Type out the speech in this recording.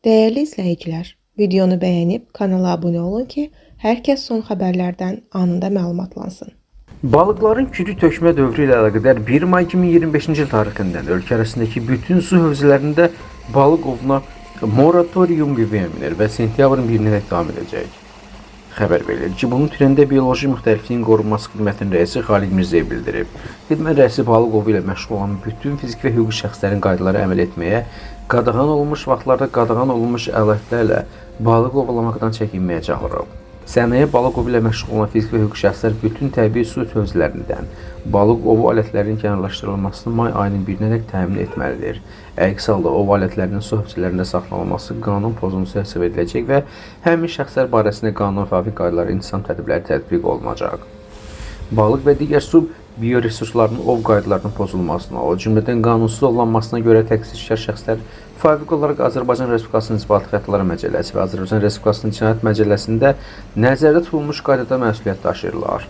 Değerli izləyicilər, videonu bəyənib kanala abunə olun ki, hər kəs son xəbərlərdən anında məlumatlansın. Balıqların kürü tökmə dövrü ilə əlaqədar 1 may 2025-ci il tarixindən ölkə arasındakı bütün su hövzələrində balıq ovuna moratorium qüvvəyə minir və sentyabrın 1-nə davam edəcək. Xəbər verilir ki, bunun trenddə bioloji müxtəlifliyin qorunması xidmətinin rəisi Xaliq Mirzəyev bildirib. Xidmət rəisi balıq ovu ilə məşğul olan bütün fiziki və hüquqi şəxslərin qaydalara əməl etməyə, qadağan olunmuş vaxtlarda qadağan olunmuş alətlərlə balıq ovlamaqdan çəkinməyə çağırıb. Sənaye balıq ovu ilə məşğul olan fiziki və hüquqi şəxslər bütün təbii su hövzələrindən balıq ovu alətlərinin kənarlaşdırılmasını may ayının 1-nədək təmin etməlidir. Əks halda ov alətlərinin su hövzələrində saxlanılması qanun pozuntusu hesab ediləcək və həmin şəxslər barəsində qanun müvafiq qaydalara intisam tədbirləri tətbiq olunacaq. Balıq və digər su bioresurslarının ov qaydalarının pozulmasına, o cümlədən qanunsuz ovlanmasına görə təqsirkar şəxslər fərqli olaraq Azərbaycan Respublikasının İnzibati Xətalar Məcəlləsi və Azərbaycan Respublikasının Cinayət Məcəlləsində nəzərdə tutulmuş qaydada məsuliyyət daşıyırlar.